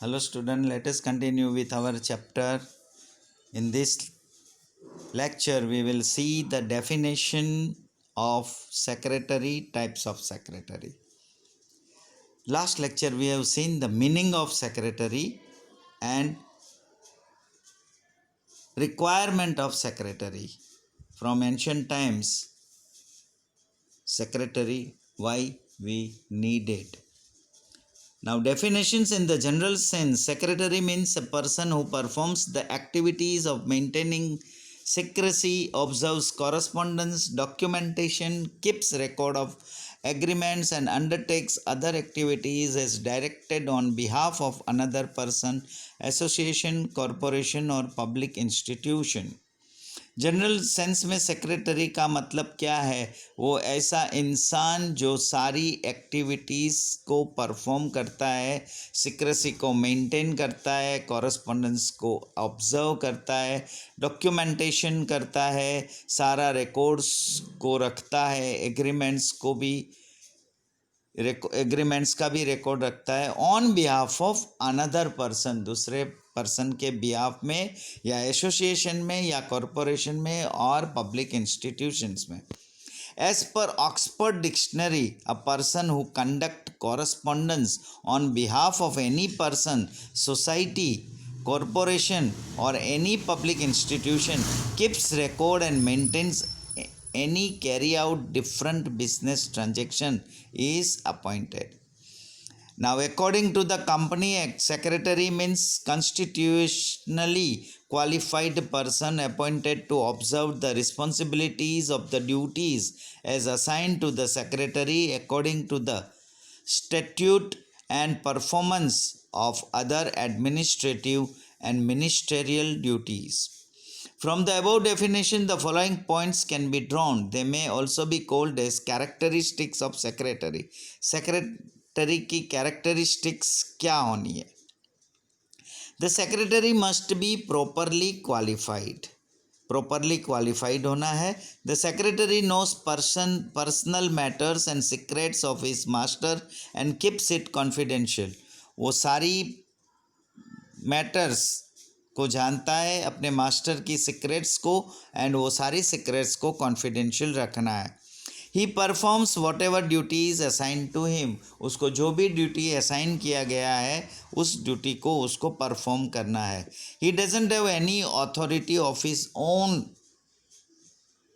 Hello student, let us continue with our chapter. In this lecture we will see the definition of secretary, types of secretary. Last lecture we have seen the meaning of secretary and requirement of secretary. From ancient times, secretary, why we need it. Now, definitions in the general sense, secretary means a person who performs the activities of maintaining secrecy, observes correspondence, documentation, keeps record of agreements, and undertakes other activities as directed on behalf of another person, association, corporation, or public institution. General sense में secretary का मतलब क्या है? वो ऐसा इंसान जो सारी एक्टिविटीज़ को परफॉर्म करता है, सीक्रेसी को मेंटेन करता है, कॉरेस्पॉन्डेंस को ऑब्जर्व करता है, डॉक्यूमेंटेशन करता है, सारा रिकॉर्ड्स को रखता है, एग्रीमेंट्स का भी रिकॉर्ड रखता है on behalf of another person, दूसरे पर्सन के बिहाफ में या एसोसिएशन में या कॉरपोरेशन में और पब्लिक इंस्टीट्यूशंस में. As per Oxford dictionary, a person who conduct correspondence on behalf of any person, society, corporation or any public institution, keeps record and maintains any carry out different business transaction, is appointed. Now, according to the Company Act, secretary means constitutionally qualified person appointed to observe the responsibilities of the duties as assigned to the secretary according to the statute and performance of other administrative and ministerial duties. From the above definition, the following points can be drawn. They may also be called as characteristics of secretary. Secretary की characteristics क्या होनी है? The secretary must be properly qualified. Properly qualified होना है. The secretary knows personal matters and secrets of his master and keeps it confidential. वो सारी matters को जानता है, अपने मास्टर की सीक्रेट्स को, एंड वो सारी सीक्रेट्स को कॉन्फिडेंशियल रखना है. He performs whatever duties assign to him. उसको जो भी ड्यूटी असाइन किया गया है उस ड्यूटी को उसको परफॉर्म करना है. He doesn't have any authority of his own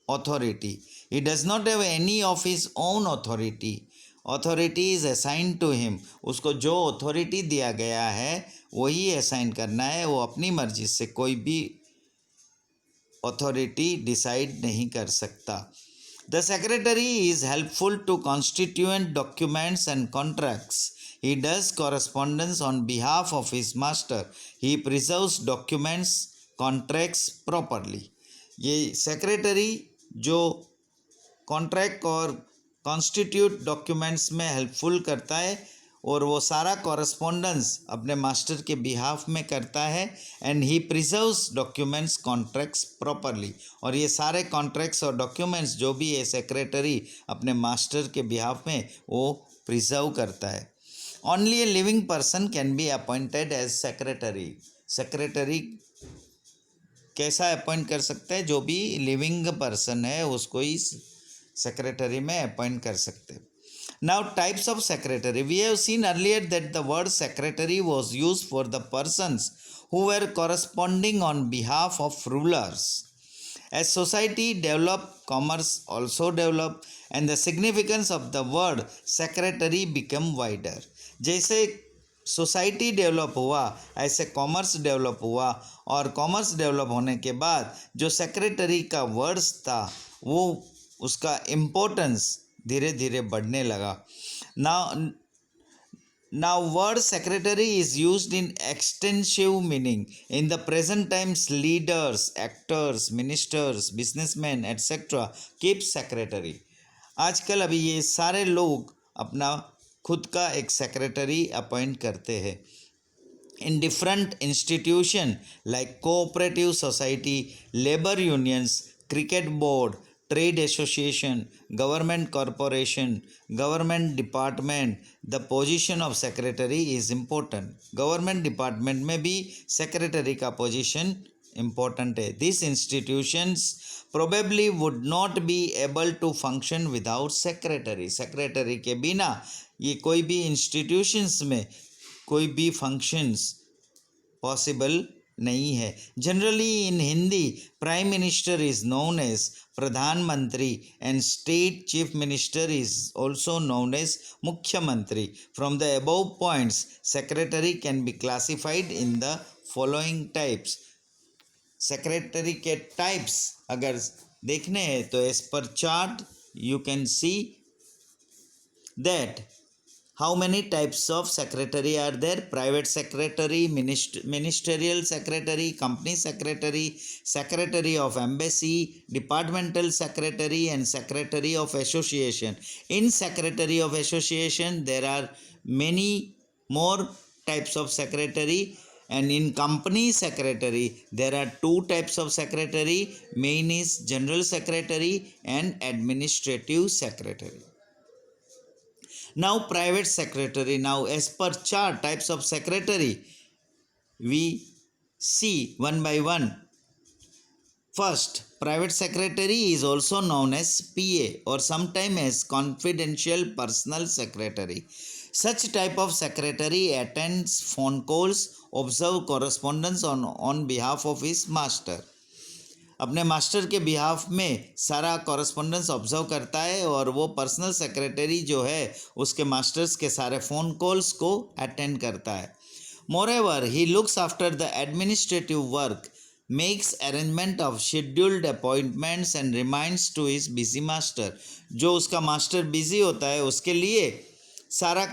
authority. He does not have any of his own authority. Authority is assigned to him. उसको जो अथॉरिटी दिया गया है वही असाइन करना है. वो अपनी मर्जी से कोई भी अथॉरिटी डिसाइड नहीं कर सकता. The secretary is helpful to constituent documents and contracts. He does correspondence on behalf of his master. He preserves documents, contracts properly. ये सेक्रेटरी जो कॉन्ट्रैक्ट और कॉन्स्टिट्यूट डॉक्यूमेंट्स में हेल्पफुल करता है और वो सारा कॉरेस्पॉन्डेंस अपने मास्टर के बिहाफ में करता है. And he preserves documents, contracts properly. और ये सारे कॉन्ट्रैक्ट्स और डॉक्यूमेंट्स जो भी है सेक्रेटरी अपने मास्टर के बिहाफ में वो प्रिजर्व करता है. Only a living person can be appointed as secretary. Secretary कैसा अपॉइंट कर सकते हैं? जो भी लिविंग पर्सन है उसको ही सेक्रेटरी में अपॉइंट कर सकते हैं. Now, types of secretary. We have seen earlier that the word secretary was used for the persons who were corresponding on behalf of rulers. As society developed, commerce also developed, and the significance of the word secretary became wider. जैसे society develop हुआ ऐसे commerce develop हुआ, और commerce develop होने के बाद जो secretary का वर्ड्स था वो उसका इम्पोर्टेंस धीरे धीरे बढ़ने लगा. Now word secretary is used in extensive meaning. In the present times leaders, actors, ministers, businessman etcetera keep secretary. आजकल अभी ये सारे लोग अपना खुद का एक सेक्रेटरी अपॉइंट करते हैं. in different institutions like cooperative society, labor unions, cricket board, trade association, government corporation, government department, the position of secretary is important. Government department में भी secretary का position important है. These institutions probably would not be able to function without secretary. Secretary के बिना ये कोई भी institutions में कोई भी functions possible नहीं है. Generally in Hindi prime minister is known as Pradhanmantri and state chief minister is also known as Mukhyamantri. From the above points secretary can be classified in the following types. Secretary के types अगर देखने हैं तो as per chart you can see that how many types of secretary are there? Private secretary, ministerial secretary, company secretary, secretary of embassy, departmental secretary, and secretary of association. In secretary of association there are many more types of secretary, and in company secretary there are two types of secretary. Main is general secretary and administrative secretary. Now private secretary. Now as per chart types of secretary we see one by one. First, private secretary is also known as PA or sometimes as confidential personal secretary. Such type of secretary attends phone calls, observe correspondence on behalf of his master. अपने master के behalf में सारा correspondence observe करता है और वो personal secretary जो है उसके मास्टर्स के सारे फ़ोन कॉल्स को अटेंड करता है. Moreover he looks after the administrative work, makes arrangement of scheduled appointments and reminds to his busy master. जो उसका मास्टर बिजी होता है उसके लिए सारा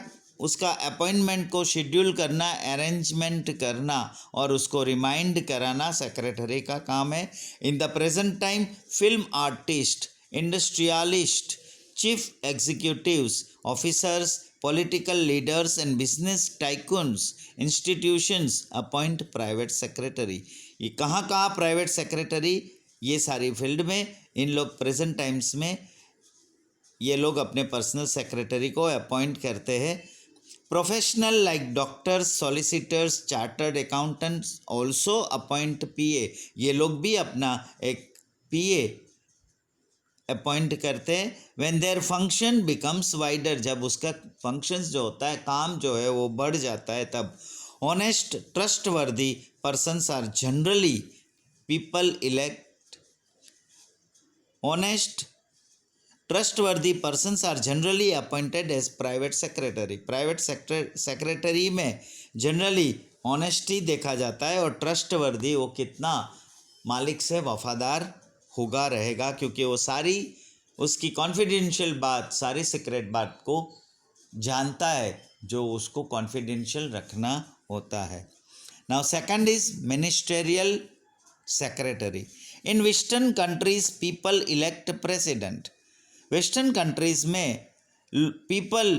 उसका अपॉइंटमेंट को शेड्यूल करना, अरेंजमेंट करना और उसको रिमाइंड कराना सेक्रेटरी का काम है. In the present time film artist, industrialist, chief executives officers, political leaders and business tycoons institutions appoint private secretary. ये कहाँ प्राइवेट सेक्रेटरी, ये सारी फील्ड में इन लोग प्रेजेंट टाइम्स में ये लोग अपने पर्सनल सेक्रेटरी को अपॉइंट करते हैं. Professional like doctors, solicitors, chartered accountants also appoint PA. ये लोग भी अपना एक PA अपॉइंट करते हैं. When their function becomes wider, जब उसका फंक्शंस जो होता है, काम जो है वो बढ़ जाता है तब. Honest trustworthy persons are generally people elect. Honest trustworthy persons are generally appointed as private secretary. Private secretary में जनरली ऑनेस्टी देखा जाता है और ट्रस्टवर्दी वो कितना मालिक से वफादार होगा रहेगा, क्योंकि वो सारी उसकी कॉन्फिडेंशियल बात, सारी सीक्रेट बात को जानता है जो उसको कॉन्फिडेंशियल रखना होता है. Now second is ministerial secretary. In western countries people elect president. Western countries में पीपल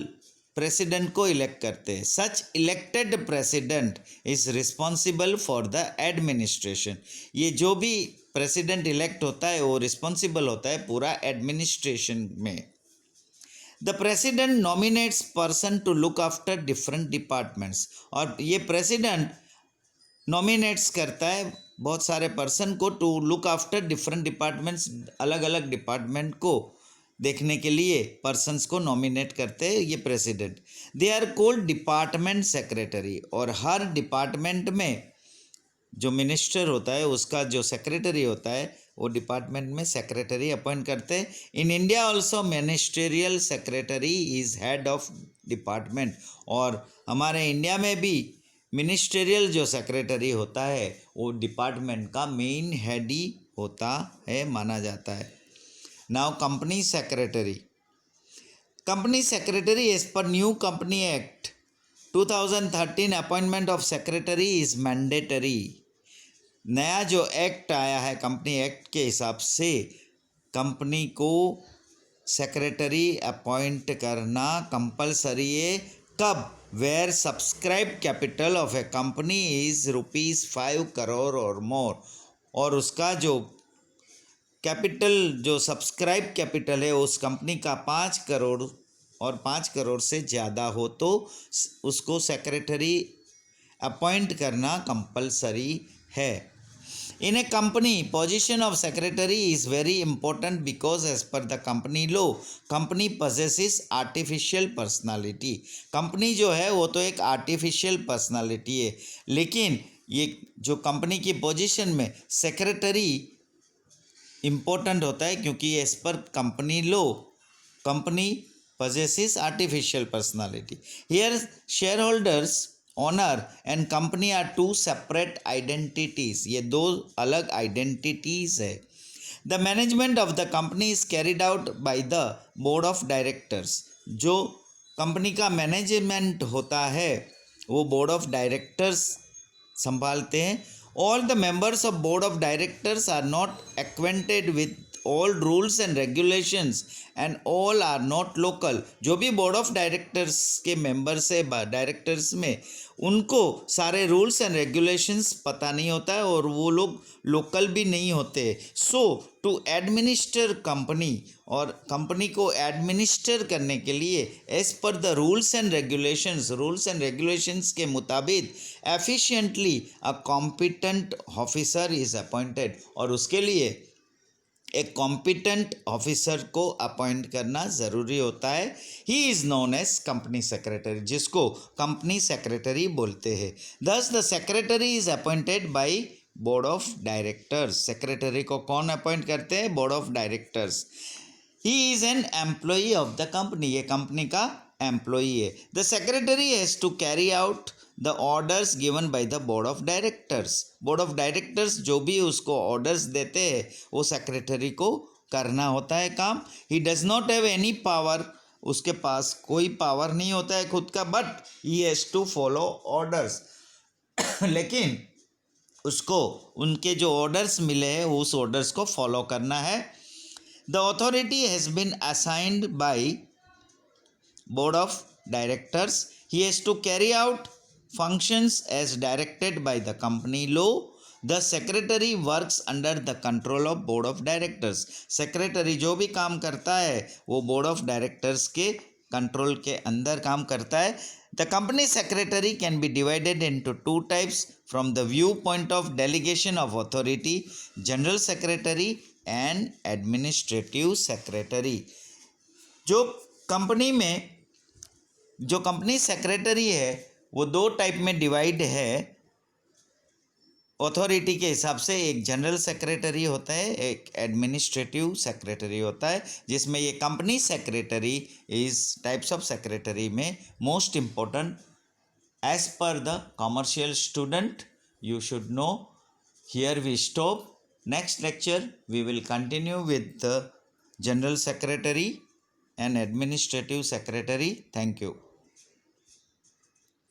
प्रेसिडेंट को इलेक्ट करते हैं. Such elected president is responsible for the administration. ये जो भी प्रेसिडेंट इलेक्ट होता है वो रिस्पॉन्सिबल होता है पूरा एडमिनिस्ट्रेशन में. The president nominates person to look after different departments. और ये प्रेसिडेंट नॉमिनेट्स करता है बहुत सारे पर्सन को to look after different departments. अलग अलग डिपार्टमेंट को देखने के लिए पर्सन्स को नॉमिनेट करते हैं ये president. They are called department secretary. और हर डिपार्टमेंट में जो मिनिस्टर होता है उसका जो सेक्रेटरी होता है वो डिपार्टमेंट में सेक्रेटरी अपॉइंट करते हैं. In India also ministerial secretary is head of department. और हमारे इंडिया में भी मिनिस्टेरियल जो सेक्रेटरी होता है वो डिपार्टमेंट का मेन हेड ही होता है, माना जाता है. Now company secretary. Company secretary as per new company act 2013 appointment of secretary is mandatory. नया जो एक्ट आया है कंपनी एक्ट के हिसाब से कंपनी को सेक्रेटरी अपॉइंट करना कंपलसरी है. कब? Where subscribe capital of a company is ₹5 crore और मोर. और उसका जो कैपिटल जो सब्सक्राइब कैपिटल है उस कंपनी का 5 करोड़ और 5 करोड़ से ज़्यादा हो तो उसको सेक्रेटरी अपॉइंट करना कंपलसरी है। In a company, position of secretary is very important because as per the company law, company possesses artificial personality. Company जो है वो तो एक आर्टिफिशियल पर्सनालिटी है, लेकिन ये जो कंपनी की पोजीशन में सेक्रेटरी इम्पोर्टेंट होता है क्योंकि as per company law company possesses artificial personality. Here shareholders, owner and company are two separate identities, ये दो अलग आइडेंटिटीज है। The management of the company is carried out by the board of directors, जो company का management होता है वो board of directors संभालते हैं। All the members of board of directors are not acquainted with all rules and regulations and all are not local. जो भी board of directors के मेंबर्स है डायरेक्टर्स में, उनको सारे रूल्स एंड रेगुलेशंस पता नहीं होता है और वो लोग लोकल भी नहीं होते। सो टू एडमिनिस्टर कंपनी, और कंपनी को एडमिनिस्टर करने के लिए as per the rules and regulations के मुताबिक efficiently a competent officer is appointed, और उसके लिए एक कॉम्पिटेंट ऑफिसर को अपॉइंट करना ज़रूरी होता है। He is known as company secretary, जिसको कंपनी सेक्रेटरी बोलते हैं। Thus the secretary is appointed by board of directors. Secretary को कौन अपॉइंट करते हैं? Board of directors. He is an employee of the company, ये कंपनी का एम्प्लॉई है। The secretary has to carry out the orders given by the board of directors. Board of directors जो भी उसको ऑर्डर्स देते हैं वो सेक्रेटरी को करना होता है काम। He does not have any power, उसके पास कोई पावर नहीं होता है खुद का, but he has to follow orders. लेकिन उसको उनके जो ऑर्डर्स मिले हैं उस ऑर्डर्स को फॉलो करना है। The authority has been assigned by board of directors. He has to carry out functions as directed by the company law. The secretary works under the control of board of directors. secretary जो भी काम करता है वो board of directors के control के अंदर काम करता है। The company secretary can be divided into two types from the viewpoint of delegation of authority: general secretary and administrative secretary. जो कंपनी में जो कंपनी सेक्रेटरी है वो दो टाइप में डिवाइड है अथॉरिटी के हिसाब से। एक जनरल सेक्रेटरी होता है, एक एडमिनिस्ट्रेटिव सेक्रेटरी होता है, जिसमें ये company secretary is types of secretary में most important as per the commercial student you should know. Here we stop. Next lecture we will continue with the general secretary and administrative secretary. Thank you.